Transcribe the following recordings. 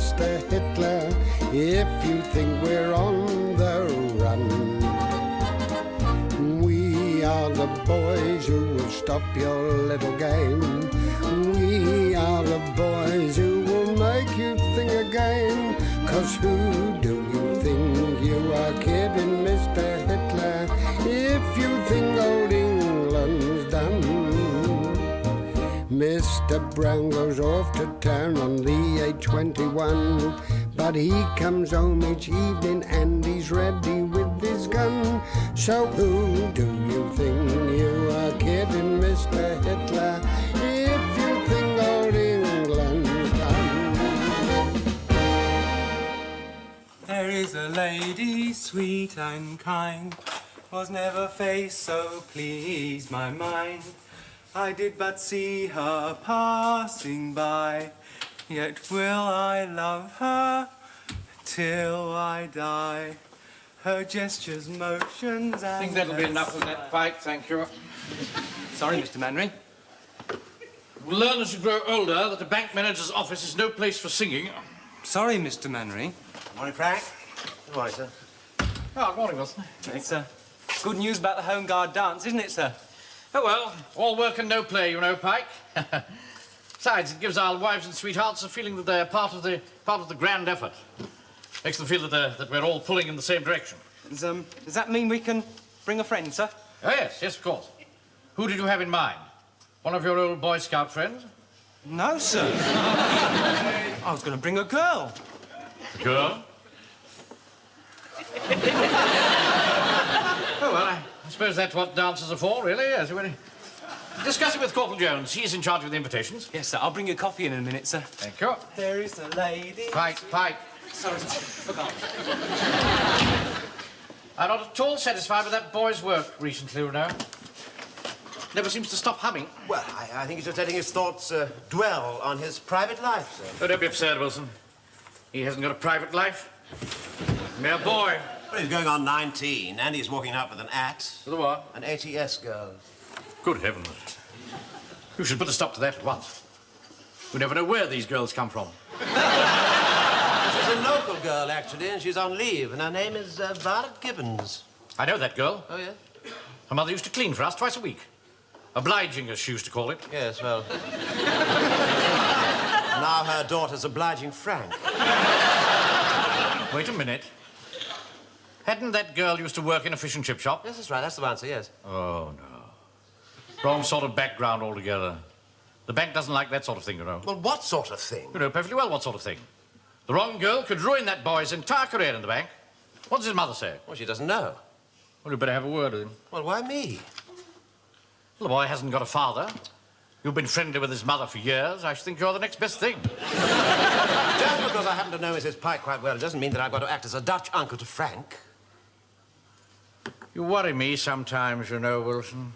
Mr. Hitler, if you think we're on the run. We are the boys who will stop your little game. We are the boys who will make you think again. 'Cause who do you think you are kidding, Mr. Hitler, if you think old England's done? Mr. Brown goes off to town on the A21, but he comes home each evening and he's ready with his gun. So who do you think you are kidding, Mr. Hitler, if you think old England's done? There is a lady sweet and kind, was never face so pleased my mind. I did but see her passing by, yet will I love her till I die. Her gestures, motions, and I think that'll be enough of that, Pike, thank you. Sorry, Mr. Mainwaring. We'll learn as you grow older that the bank manager's office is no place for singing. Sorry, Mr. Mainwaring. Morning, Frank. Good morning, sir. Oh, good morning, Wilson. It's good news about the Home Guard dance, isn't it, sir? Oh, well, all work and no play, you know, Pike. Besides, it gives our wives and sweethearts a feeling that they're part of the grand effort. Makes them feel that we're all pulling in the same direction. Does that mean we can bring a friend, sir? Oh, yes, of course. Who did you have in mind? One of your old Boy Scout friends? No, sir. I was going to bring a girl. A girl? Oh, well, I suppose that's what dances are for, really, yes. Discuss it with Corporal Jones. He's in charge of the invitations. Yes, sir. I'll bring you coffee in a minute, sir. Thank you. There is a lady... Pike. Sorry, forgot. I'm not at all satisfied with that boy's work recently, you know. Never seems to stop humming. Well, I think he's just letting his thoughts dwell on his private life, sir. Oh, don't be absurd, Wilson. He hasn't got a private life. Mere boy. Well, he's going on 19, and he's walking out with an With a what? an ATS girl. Good heavens. You should put a stop to that at once. We never know where these girls come from. She's a local girl, actually, and she's on leave, and her name is Violet Gibbons. I know that girl. Oh, yeah? Her mother used to clean for us twice a week. Obliging, as she used to call it. Yes, well... now her daughter's obliging Frank. Wait a minute. Hadn't that girl used to work in a fish and chip shop? Yes, that's right. That's the answer, yes. Oh, no. Wrong sort of background altogether. The bank doesn't like that sort of thing, you know. Well, what sort of thing? You know perfectly well what sort of thing. The wrong girl could ruin that boy's entire career in the bank. What does his mother say? Well, she doesn't know. Well, you'd better have a word with him. Well, why me? Well, the boy hasn't got a father. You've been friendly with his mother for years. I should think you're the next best thing. Just because I happen to know Mrs. Pike quite well, it doesn't mean that I've got to act as a Dutch uncle to Frank. You worry me sometimes, you know, Wilson.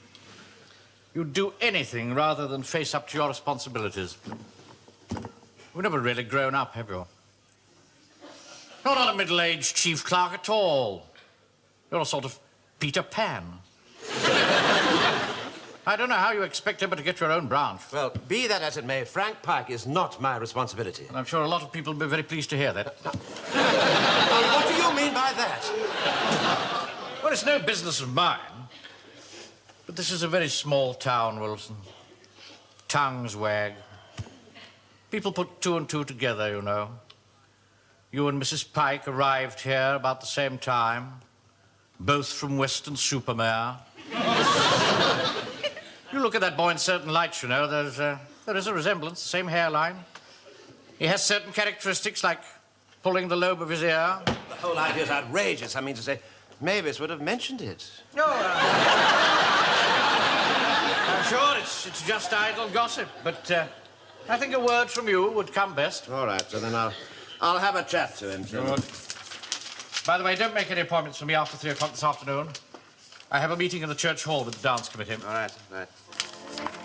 You'd do anything rather than face up to your responsibilities. You've never really grown up, have you? You're not a middle-aged chief clerk at all. You're a sort of Peter Pan. I don't know how you expect ever to get your own branch. Well, be that as it may, Frank Pike is not my responsibility. And I'm sure a lot of people will be very pleased to hear that. What do you mean by that? Well, it's no business of mine. But this is a very small town, Wilson. Tongues wag. People put two and two together, you know. You and Mrs. Pike arrived here about the same time, both from Weston-super-Mare. You look at that boy in certain lights, you know, there is a resemblance, the same hairline. He has certain characteristics, like pulling the lobe of his ear. The whole idea is outrageous. I mean to say, Mavis would have mentioned it. No, I'm sure it's just idle gossip, but I think a word from you would come best. All right, so then I'll have a chat to him. Good. By the way, don't make any appointments for me after 3 o'clock this afternoon. I have a meeting in the church hall with the dance committee. All right, right.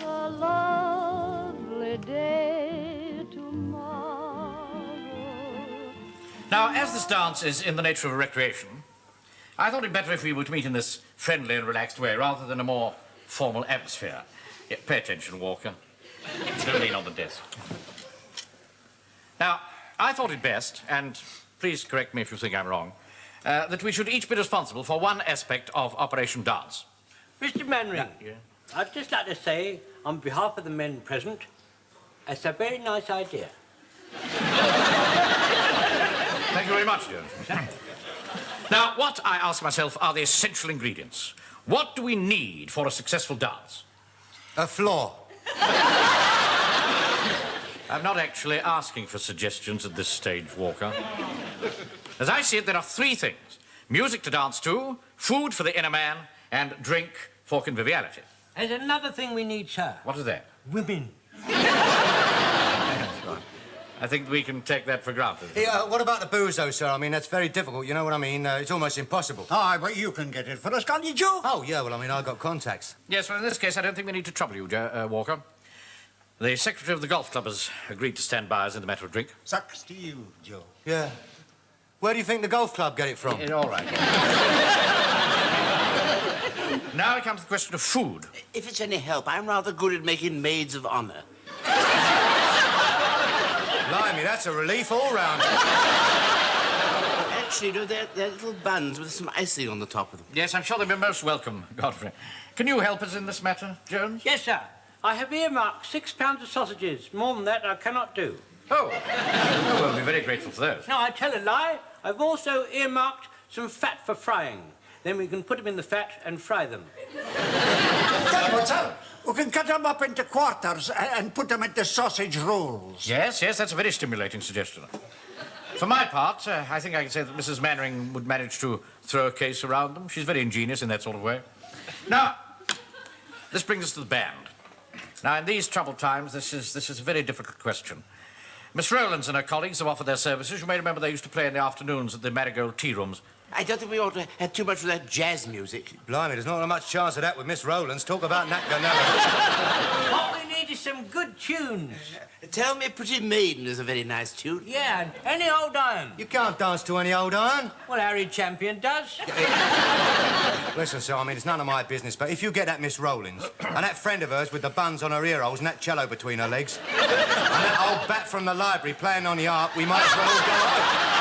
A lovely day tomorrow. Now, as this dance is in the nature of a recreation, I thought it better if we were to meet in this friendly and relaxed way rather than a more formal atmosphere. Yeah, pay attention, Walker. Don't lean on the desk. Now, I thought it best, and please correct me if you think I'm wrong, that we should each be responsible for one aspect of Operation Dance. Mr. Mainwaring, Yeah. I'd just like to say, on behalf of the men present, it's a very nice idea. Thank you very much, Jones. Now, what, I ask myself, are the essential ingredients? What do we need for a successful dance? A floor. I'm not actually asking for suggestions at this stage, Walker. As I see it, there are three things. Music to dance to, food for the inner man, and drink for conviviality. There's another thing we need, sir. What is that? Women. I think we can take that for granted. Hey, what about the booze, though, sir? I mean, that's very difficult, you know what I mean? It's almost impossible. Aye, but you can get it for us, can't you, Joe? Oh, yeah, well, I mean, I've got contacts. Yes, well, in this case, I don't think we need to trouble you, Walker. The secretary of the golf club has agreed to stand by us in the matter of drink. Sucks to you, Joe. Yeah. Where do you think the golf club get it from? All right. Now it comes to the question of food. If it's any help, I'm rather good at making maids of honor. Blimey, that's a relief all round. Actually, no, they're little buns with some icing on the top of them. Yes, I'm sure they'll be most welcome, Godfrey. Can you help us in this matter, Jones? Yes, sir. I have earmarked 6 pounds of sausages. More than that, I cannot do. Oh. We'll be very grateful for those. No, I tell a lie. I've also earmarked some fat for frying. Then we can put them in the fat and fry them. We can cut them up into quarters and put them into sausage rolls. Yes, that's a very stimulating suggestion. For my part, I think I can say that Mrs. Mainwaring would manage to throw a case around them. She's very ingenious in that sort of way. Now, this brings us to the band. Now, in these troubled times, this is a very difficult question. Miss Rowlands and her colleagues have offered their services. You may remember they used to play in the afternoons at the Marigold tea rooms. I don't think we ought to have too much of that jazz music. Blimey, there's not much chance of that with Miss Rowlands. Talk about Nat Ganella. What we need is some good tunes. Tell Me Pretty Maiden is a very nice tune. Yeah, and any old iron. You can't dance to any old iron. Well, Harry Champion does. Listen, sir, I mean, it's none of my business, but if you get that Miss Rowlands and that friend of hers with the buns on her ear holes and that cello between her legs and that old bat from the library playing on the harp, we might as well all go home.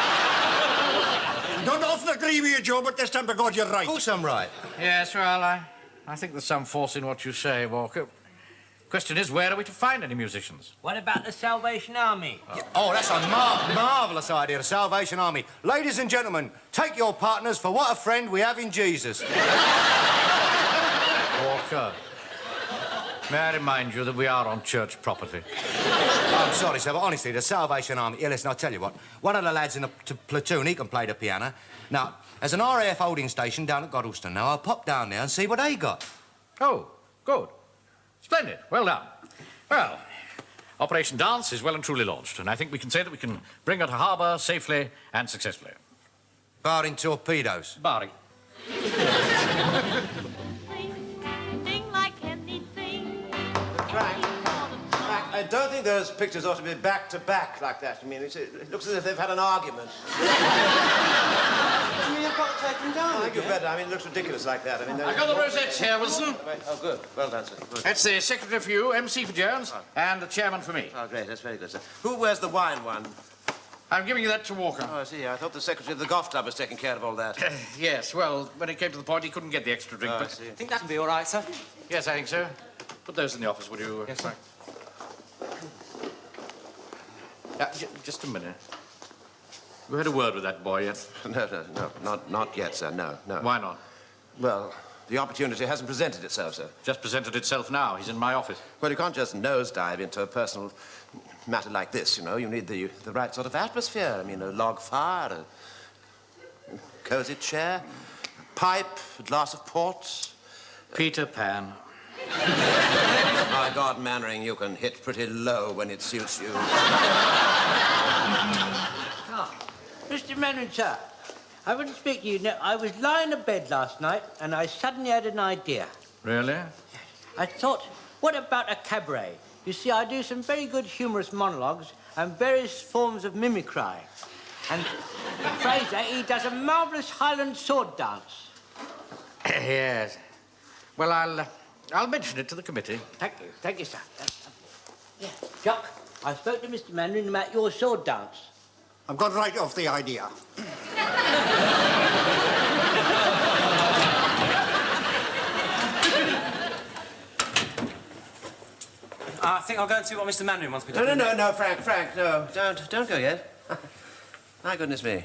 Don't often agree with you, Joe, but this time, by God, you're right. Of course I'm right. Yes, well, I think there's some force in what you say, Walker. Question is, where are we to find any musicians? What about the Salvation Army? Oh, that's a marvellous idea, the Salvation Army. Ladies and gentlemen, take your partners for what a friend we have in Jesus. Walker, may I remind you that we are on church property? I'm sorry, sir, but honestly, the Salvation Army... Yeah, listen, I'll tell you what. One of the lads in the platoon, he can play the piano. Now, there's an RAF holding station down at Goddleston. Now, I'll pop down there and see what they got. Oh, good. Splendid. Well done. Well, Operation Dance is well and truly launched, and I think we can say that we can bring her to harbour safely and successfully. Barring torpedoes. Barring. Sing like anything. Frank, I don't think those pictures ought to be back to back like that. I mean, it looks as if they've had an argument. I mean, you've got to take them down. I think you better. I mean, it looks ridiculous like that. I mean, I got the rosettes here, Wilson. Right. Oh, good. Well done, sir. Good. That's the secretary for you, MC for Jones, and the chairman for me. Oh, great. That's very good, sir. Who wears the wine one? I'm giving you that to Walker. Oh, I see. I thought the secretary of the golf club was taking care of all that. Yes, well, when it came to the point, he couldn't get the extra drink, Oh, I but... see. I think that can be all right, sir. Yes, I think so. Put those in the office, would you? Yes, sir. Just a minute. You had a word with that boy yet? No, not yet, sir. No. Why not? Well, the opportunity hasn't presented itself, sir. Just presented itself now. He's in my office. Well, you can't just nosedive into a personal matter like this, you know. You need the right sort of atmosphere. I mean, a log fire, a cozy chair, a pipe, a glass of port. Peter Pan. My God, Mainwaring, you can hit pretty low when it suits you. Mr. Mainwaring, sir, I want to speak to you. Now, I was lying in bed last night, and I suddenly had an idea. Really? I thought, what about a cabaret? You see, I do some very good humorous monologues and various forms of mimicry. And Fraser, he does a marvellous Highland sword dance. Yes. Well, I'll mention it to the committee. Thank you, sir. Yeah. Jock, I spoke to Mr. Mainwaring about your sword dance. I've gone right off the idea. I think I'll go and see what Mr. Mainwaring wants me to do. No, Frank, no. Don't go yet. My goodness me.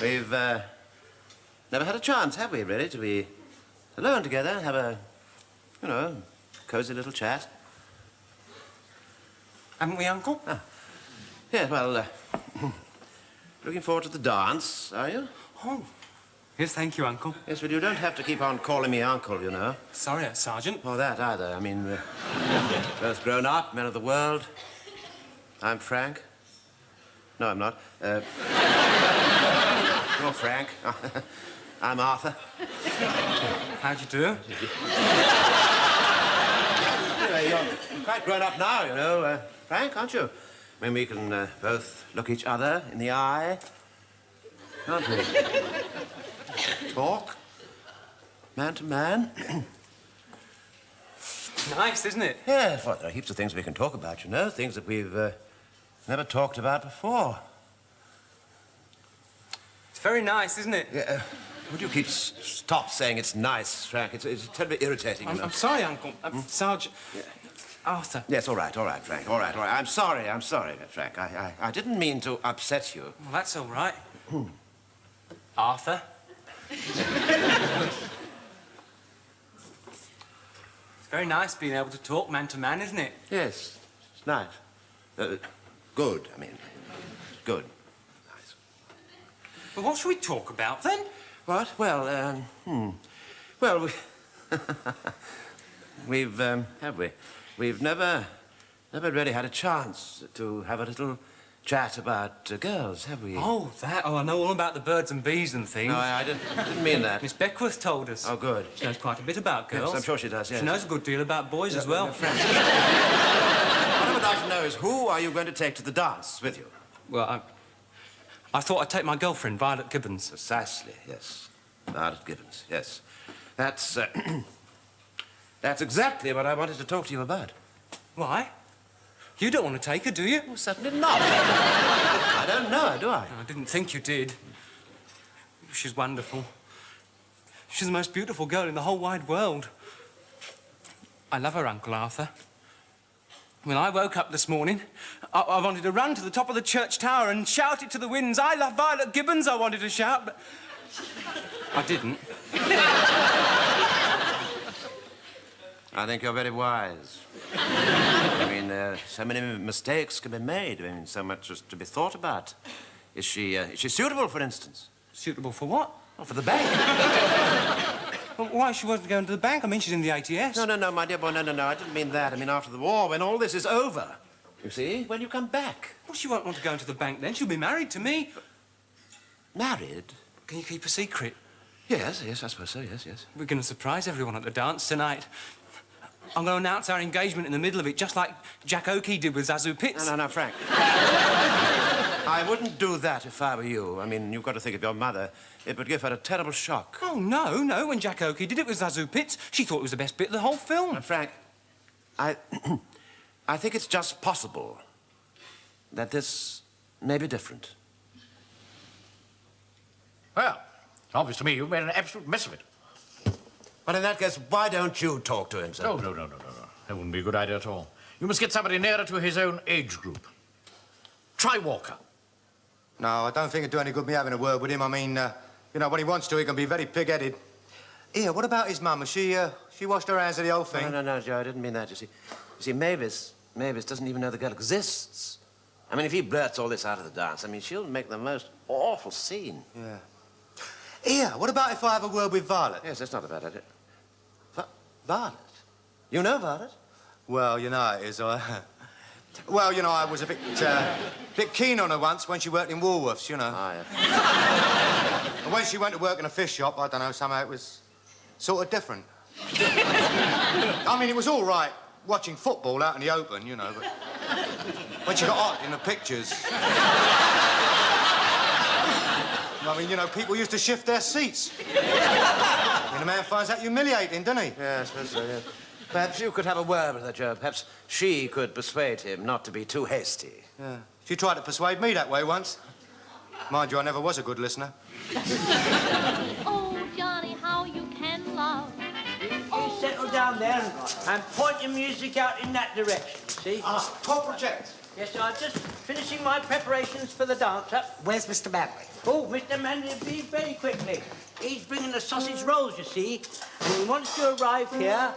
We've never had a chance, have we, really, to be alone together, have a, cozy little chat. Haven't we, Uncle? Yeah, well, looking forward to the dance, are you? Oh, yes, thank you, Uncle. Yes, but you don't have to keep on calling me uncle, you know. Sorry, Sergeant. Or that either. I mean, both grown up, men of the world. I'm Frank. No, I'm not. You're Frank. I'm Arthur. How'd you do? Anyway, you're quite grown up now, you know, Frank, aren't you? I mean, we can both look each other in the eye, can't we? Talk, man to man. Nice, isn't it? Yes, well, there are heaps of things we can talk about, you know, things that we've never talked about before. It's very nice, isn't it? Yeah, would you stop saying it's nice, Frank? It's terribly irritating, you know. I'm sorry, Uncle. Sergeant. Yeah. Arthur. Yes, all right, Frank, all right. I'm sorry, Frank. I didn't mean to upset you. Well, that's all right. Arthur. It's very nice being able to talk man to man, isn't it? Yes, it's nice. Good, I mean, good. Nice. Well, what should we talk about, then? What? Well, Well, have we? We've never really had a chance to have a little chat about girls, have we? Oh, that. Oh, I know all about the birds and bees and things. No, I didn't mean that. Miss Beckworth told us. Oh, good. She knows quite a bit about girls. Yes, I'm sure she does, yes. She knows a good deal about boys as well. Frank. What I would like to know is who are you going to take to the dance with you? Well, I thought I'd take my girlfriend, Violet Gibbons. Precisely, yes. Violet Gibbons, yes. That's exactly what I wanted to talk to you about. Why? You don't want to take her, do you? Well, certainly not. I don't know, do I? I didn't think you did. She's wonderful. She's the most beautiful girl in the whole wide world. I love her, Uncle Arthur. When I woke up this morning, I wanted to run to the top of the church tower and shout it to the winds. I love Violet Gibbons, I wanted to shout, but I didn't. I think you're very wise. I mean, so many mistakes can be made. I mean, so much is to be thought about. Is she suitable, for instance? Suitable for what? Oh, for the bank. Well, why she wasn't going to the bank? I mean, she's in the ATS. No, my dear boy, no. I didn't mean that. I mean, after the war, when all this is over. You see, when you come back. Well, she won't want to go into the bank then. She'll be married to me. Married? Can you keep a secret? Yes, I suppose so, yes. We're going to surprise everyone at the dance tonight. I'm going to announce our engagement in the middle of it, just like Jack Oakey did with Zazu Pitts. No, Frank. I wouldn't do that if I were you. I mean, you've got to think of your mother. It would give her a terrible shock. Oh, no. When Jack Oakey did it with Zazu Pitts, she thought it was the best bit of the whole film. Frank, I think it's just possible that this may be different. Well, it's obvious to me you've made an absolute mess of it. But in that case, why don't you talk to him, sir? Oh, no. That wouldn't be a good idea at all. You must get somebody nearer to his own age group. Try Walker. No, I don't think it'd do any good me having a word with him. I mean, when he wants to, he can be very pig-headed. Here, what about his mum? Has she washed her hands of the whole thing? No, Joe, I didn't mean that, you see, Mavis doesn't even know the girl exists. I mean, if he blurts all this out of the dance, I mean, she'll make the most awful scene. Yeah. Here, what about if I have a word with Violet? Yes, that's not a bad idea. Violet? You know Violet? Well, you know it is. I was a bit keen on her once when she worked in Woolworths, you know. Ah, yeah. And when she went to work in a fish shop, I don't know, somehow it was sort of different. I mean, it was all right watching football out in the open, you know, but when she got hot in the pictures... I mean, people used to shift their seats. And a man finds that humiliating, doesn't he? Yeah, I suppose so, yeah. Perhaps you could have a word with her, Joe. Perhaps she could persuade him not to be too hasty. Yeah. She tried to persuade me that way once. Mind you, I never was a good listener. Oh, Johnny, how you can love. You settle down there and point your music out in that direction, see? Top project. Yes, I'm just finishing my preparations for the dance-up. Where's Mr. Mainwaring? Oh, Mr. Manley, be very quickly. He's bringing the sausage rolls, you see, and he wants to arrive here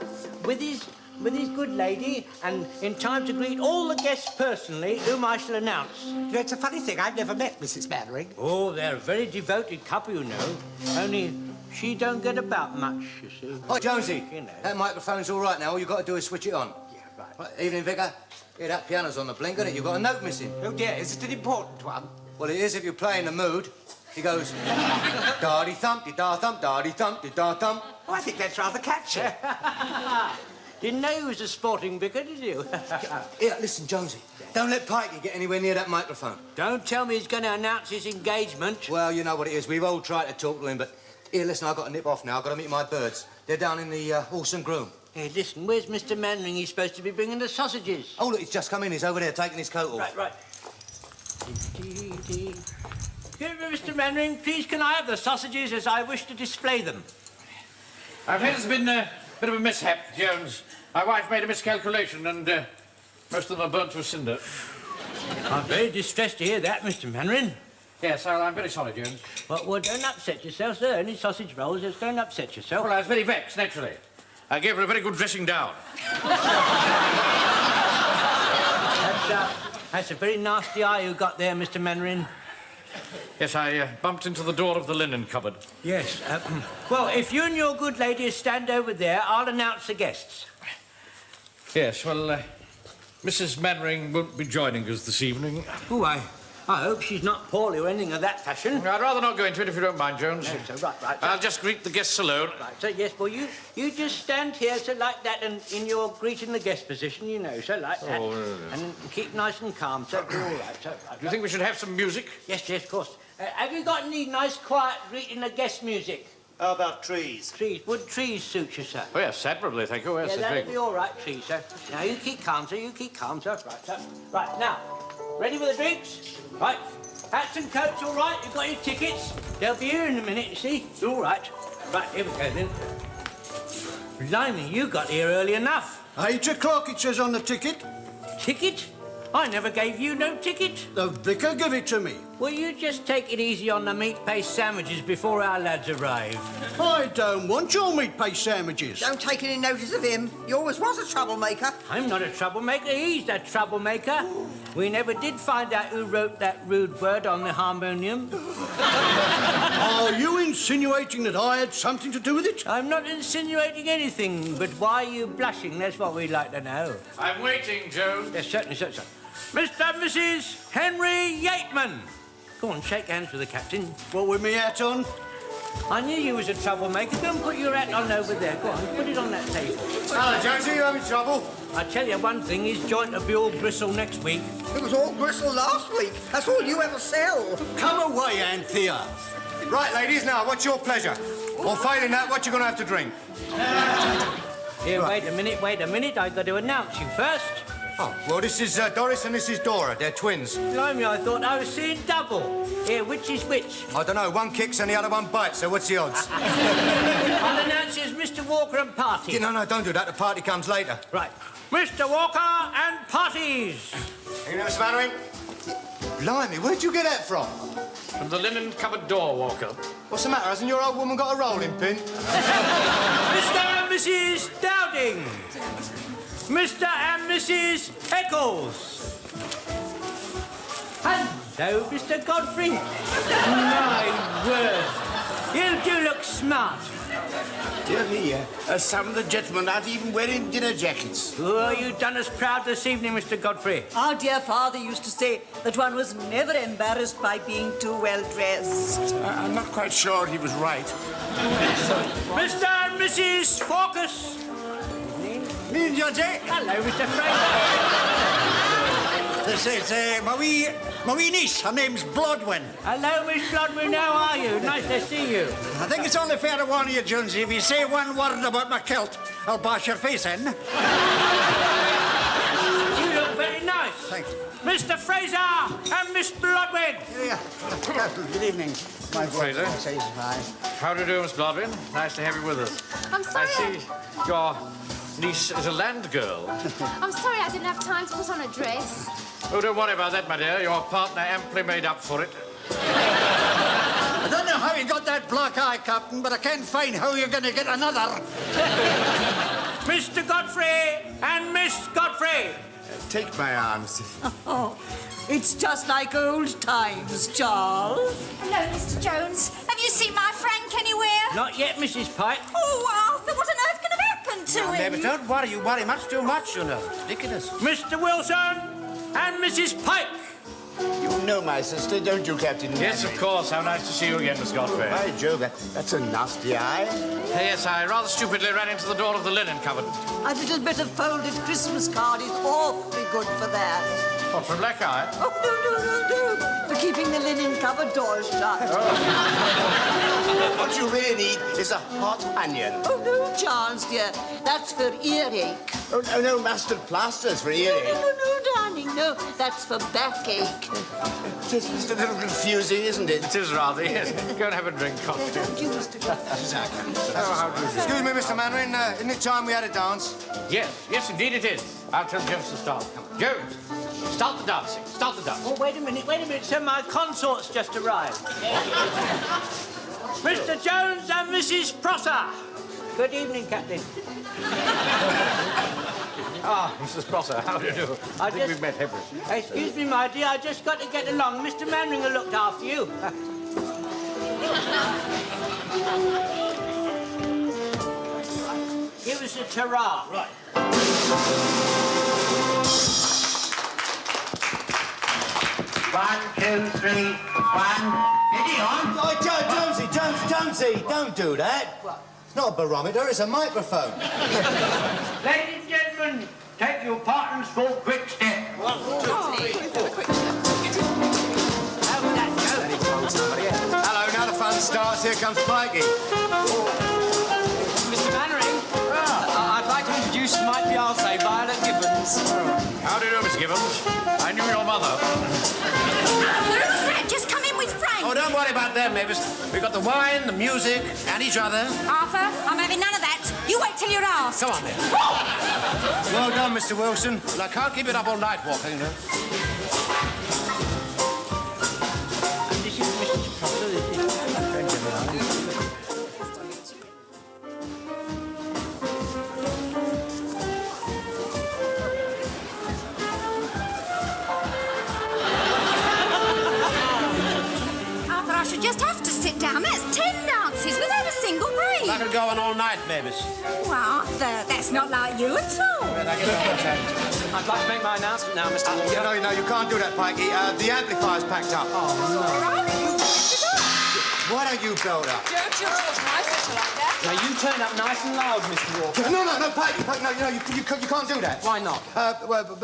with his good lady and in time to greet all the guests personally, whom I shall announce. It's a funny thing, I've never met Mrs. Mainwaring. Oh, they're a very devoted couple, you know. Only she don't get about much, you see. Hi, Jonesy. You know. That microphone's all right now. All you've got to do is switch it on. Yeah, right. Right, evening, Vicar. Yeah, that piano's on the blink, isn't it? You've got a note missing. Oh, dear, is it an important one? Well, it is if you play in the mood. He goes, da-dee-thump-dee-da-thump, da-dee-thump-dee-da-thump. Oh, I think that's rather catchy. Didn't know he was a sporting vicar, did you? Here, listen, Jonesy. Don't let Pike get anywhere near that microphone. Don't tell me he's going to announce his engagement. Well, you know what it is. We've all tried to talk to him, but... Here, listen, I've got to nip off now. I've got to meet my birds. They're down in the horse and groom. Hey, listen, where's Mr. Mainwaring? He's supposed to be bringing the sausages. Oh, look, he's just come in. He's over there taking his coat off. Right. Excuse me, Mr. Mainwaring, please can I have the sausages as I wish to display them? I think there's been a bit of a mishap, Jones. My wife made a miscalculation and most of them are burnt to a cinder. I'm very distressed to hear that, Mr. Mainwaring. Yes, I'm very sorry, Jones. Well, don't upset yourself, sir. Any sausage rolls, just don't upset yourself. Well, I was very vexed, naturally. I gave her a very good dressing down. That's a very nasty eye you got there, Mr. Mainwaring. Yes, I bumped into the door of the linen cupboard. Yes. Well, if you and your good lady stand over there, I'll announce the guests. Yes, well, Mrs. Mainwaring won't be joining us this evening. Oh, I hope she's not poorly or anything of that fashion. I'd rather not go into it if you don't mind, Jones. No, so, right. I'll just greet the guests alone. Right, so, yes, well, you just stand here, so like that, and in your greeting the guest position, you know, so like that. Oh, And keep nice and calm, so do all right, so... Right, Do you think we should have some music? Yes, of course. Have you got any nice, quiet greeting the guest music? How about trees? Trees. Would trees suit you, sir? Oh, yes, admirably, thank you. Yes, Yeah, it's that'll big. be all right, trees, sir. Now, you keep calm, sir. You keep calm, sir. Right, sir. Right, now, ready with the drinks? Right. Hats and coats, all right? You've got your tickets? They'll be here in a minute, you see? All right. Right, here we go, then. Blimey, you got here early enough. 8 o'clock, it says on the ticket. Ticket? I never gave you no ticket. The vicar gave it to me. Will you just take it easy on the meat paste sandwiches before our lads arrive? I don't want your meat paste sandwiches. Don't take any notice of him. He always was a troublemaker. I'm not a troublemaker, he's the troublemaker. We never did find out who wrote that rude word on the harmonium. Are you insinuating that I had something to do with it? I'm not insinuating anything, but why are you blushing? That's what we'd like to know. I'm waiting, Jones. Yes, certainly, sir. Mr. and Mrs. Henry Yateman. Go on, shake hands with the captain. What, with me hat on? I knew you was a troublemaker. Go and put your hat on over there. Go on, put it on that table. Hello, Jonesy, you having trouble? I tell you one thing, his joint will be all bristle next week. It was all gristle last week. That's all you ever sell. Come away, Anthea. Right, ladies, now, what's your pleasure? Or failing that, what you going to have to drink? Here, wait a minute. I've got to announce you first. Oh, well, this is Doris and this is Dora. They're twins. Blimey, I thought I was seeing double. Here, which is which? I don't know. One kicks and the other one bites, so what's the odds? I'll announce you as Mr. Walker and Party. No, don't do that. The party comes later. Right. Mr. Walker and Parties. You know, Mr. Mainwaring? Blimey, where'd you get that from? From the linen cupboard door, Walker. What's the matter? Hasn't your old woman got a rolling pin? Mr. and Mrs. Dowding. Mr. and Mrs. Eccles. Hello, Mr. Godfrey. My word. You do look smart. Dear me, some of the gentlemen aren't even wearing dinner jackets. Oh, you've done us proud this evening, Mr. Godfrey. Our dear father used to say that one was never embarrassed by being too well dressed. I'm not quite sure he was right. Mr. and Mrs. Focus. Me and Georgie. Hello, Mr. Fraser. This is my wee niece. Her name's Blodwin. Hello, Miss Blodwin. How are you? Nice to see you. I think it's only fair to warn you, Jonesy. If you say one word about my kilt, I'll bash your face in. You look very nice. Thanks. Mr. Fraser and Miss Blodwin. Yeah. Good evening. My Fraser. How do you do, Miss Blodwin? Nice to have you with us. I'm sorry. I see your niece is a land girl. I'm sorry I didn't have time to put on a dress. Oh, don't worry about that, my dear. Your partner amply made up for it. I don't know how you got that black eye, Captain, but I can't find how you're going to get another. Mr. Godfrey and Miss Godfrey. Take my arms. Oh, it's just like old times, Charles. Hello, Mr. Jones. Have you seen my Frank anywhere? Not yet, Mrs. Pike. Oh, Arthur, what on earth can have happened to him? Baby, don't worry. You worry much too much, you know. Ridiculous. Mr. Wilson and Mrs. Pike. You know my sister, don't you, Captain? Yes, of course. How nice to see you again, Miss Godfrey. By Jove, that's a nasty eye. Yes, I rather stupidly ran into the door of the linen cupboard. A little bit of folded Christmas card is awfully good for that. What, for a black eye? Oh, no. For keeping the linen cupboard doors shut. What you really need is a hot onion. Oh, no, Charles, dear. That's for earache. Oh, no, mustard plasters for earache. No, darling, no. That's for backache. It's just a little confusing, isn't it? It is rather, yes. Go and have a drink, Cox. Don't you, Mr. Excuse me, Mr. Mainwaring, isn't it time we had a dance? Yes, indeed it is. I'll tell Jones to start. Come on. Jones, start the dancing. Start the dancing. Oh, wait a minute, sir. My consort's just arrived. Mr. Jones and Mrs. Prosser. Good evening, Captain. Mrs. Prosser, how do you do? I think we've met Hebron. Excuse me, my dear. I just got to get along. Mr. Mainwaring looked after you. Give us a ta-ra. Right. 1, 2, 3, 1. Ready on? Oh, Jonesy, don't do that. It's not a barometer, it's a microphone. Ladies and gentlemen, take your partners for a quick step. 1, 2, 3, 4. How did that go? Hello, now the fun starts. Here comes Pikey. Mr. Mainwaring, I'd like to introduce my fiancée, Violet Gibbons. How do you do, Miss Gibbons? I knew your mother. Arthur and Fred, just come in with Frank. Oh, don't worry about them, Mavis. We've got the wine, the music, and each other. Arthur, I'm having none of that. You wait till you're asked. Come on, then. Well done, Mr. Wilson. Well, I can't keep it up all night walking, you know. And this is Mrs. Prosser. This is a friend of mine. Arthur, I should just have to sit down. That's 10 dances without a single break. I could go on all night, Mavis. Oh, Arthur, that's not like you at all. I'd like to make my announcement now, Mr. Walker. No, you can't do that, Pikey. The amplifier's packed up. Why don't you build up? Don't you talk nice like that? Now, you turn up nice and loud, Mr. Walker. No, Pikey, no, you can't do that. Why not?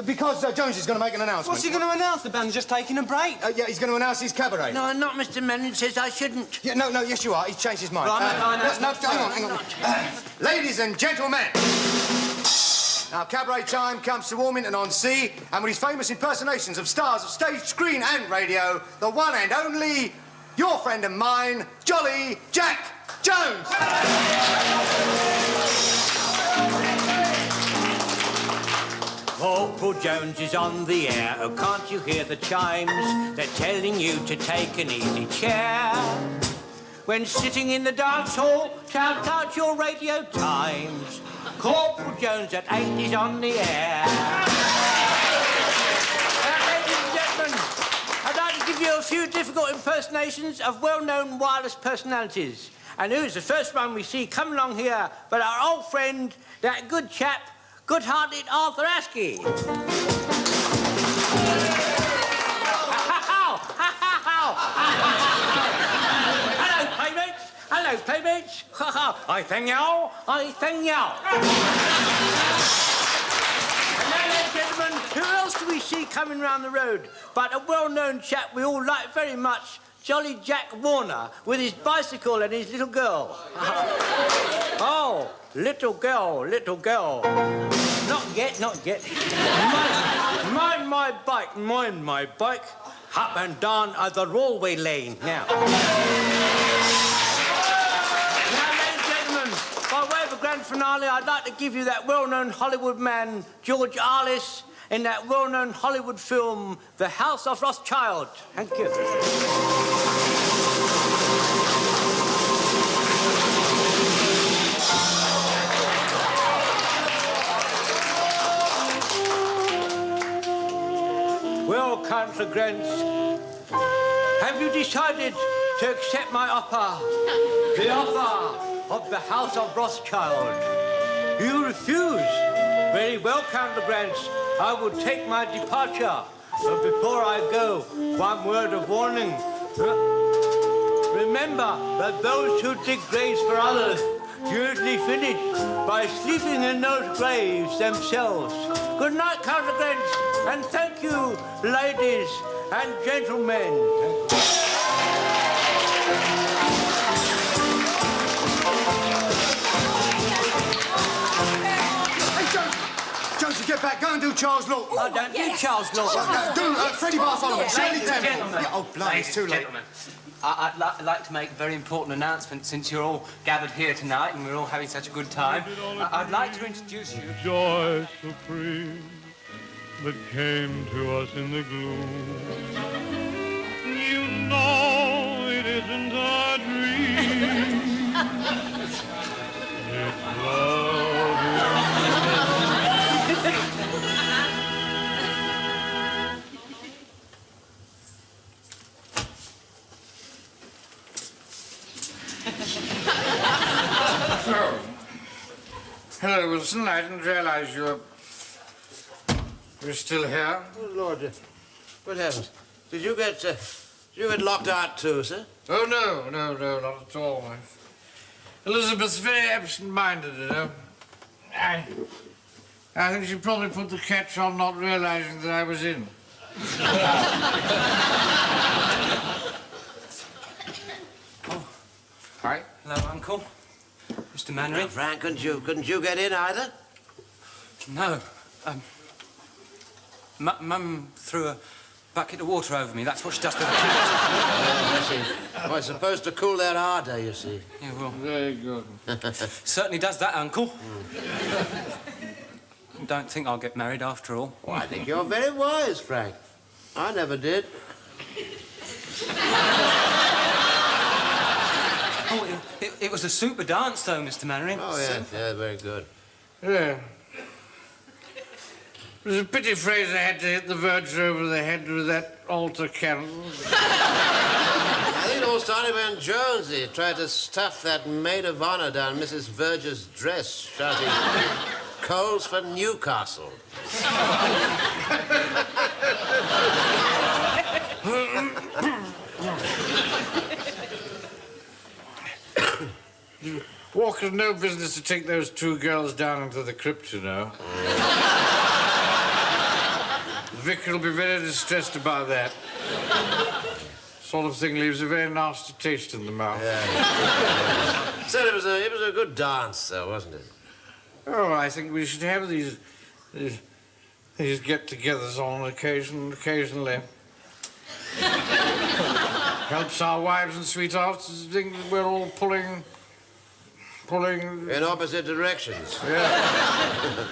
Because Jones is going to make an announcement. What's he going to announce? The band's just taking a break. Yeah, he's going to announce his cabaret. No, not Mr. Mainwaring says I shouldn't. Yeah, no, yes, you are. He's changed his mind. Right, hang on. Ladies and gentlemen, now cabaret time comes to Warmington on Sea, and with his famous impersonations of stars of stage, screen, and radio, the one and only, your friend and mine, Jolly Jack Jones. Corporal Jones is on the air. Oh, can't you hear the chimes? They're telling you to take an easy chair. When sitting in the dance hall, shout out your radio times. Corporal Jones at 8 is on the air. Ladies and gentlemen, I'd like to give you a few difficult impersonations of well-known wireless personalities. And who's the first one we see come along here but our old friend, that good chap, good-hearted Arthur Askey. Hello, playmates. I thank you. And now, ladies and gentlemen, who else do we see coming round the road but a well-known chap we all like very much, Jolly Jack Warner, with his bicycle and his little girl. Oh, little girl, little girl. Not yet, not yet. Mind my bike, mind my bike. Up and down at the railway lane. Now, ladies and gentlemen, by way of a grand finale, I'd like to give you that well-known Hollywood man, George Arliss, in that well-known Hollywood film, The House of Rothschild. Thank you. Well, country gents, have you decided to accept my offer? The offer of the House of Rothschild. You refuse. Very well, country gents. I will take my departure. But before I go, one word of warning. Remember that those who dig graves for others usually finish by sleeping in those graves themselves. Good night, country gents, and thank you, ladies and gentlemen. Jonesy, get back. Go and do Charles Lawton. I don't do Charles Lawton. Do Freddie Bartholomew. Shirley Ladies and Temple. gentlemen. Oh, bloody, it's too late. Gentlemen, I'd like to make a very important announcement since you're all gathered here tonight and we're all having such a good time. I'd like to introduce you. Joy supreme that came to us in the gloom. You know it isn't a dream. It's love. Hello, Wilson. I didn't realize you were still here. Oh, Lord. What happened? Did you get locked out too, sir? Oh, no, not at all. Elizabeth's very absent-minded, you know. I think she probably put the catch on not realizing that I was in. Oh. Hi. Hello, Uncle. Mr. Mainwaring. Frank, couldn't you get in either? No. Mum threw a bucket of water over me. That's what she does to the kids. I see. Well, it's supposed to cool their ardour, you see. Yeah, well... Very good. Certainly does that, Uncle. Don't think I'll get married after all. Well, I think you're very wise, Frank. I never did. Oh, it was a super dance, though, Mr. Mainwaring. Oh, yeah, yeah, very good. Yeah. It was a pity Fraser had to hit the Verger over the head with that altar candle. I think old Sonnyman Jonesy tried to stuff that maid of honor down Mrs. Verger's dress, shouting, "Coals for Newcastle." Walker's no business to take those two girls down into the crypt, you know. The vicar will be very distressed about that. Sort of thing leaves a very nasty taste in the mouth. Yeah. Still, it was a good dance, though, wasn't it? Oh, I think we should have these get-togethers on occasionally. Helps our wives and sweethearts to think that we're all pulling... In opposite directions. Yeah.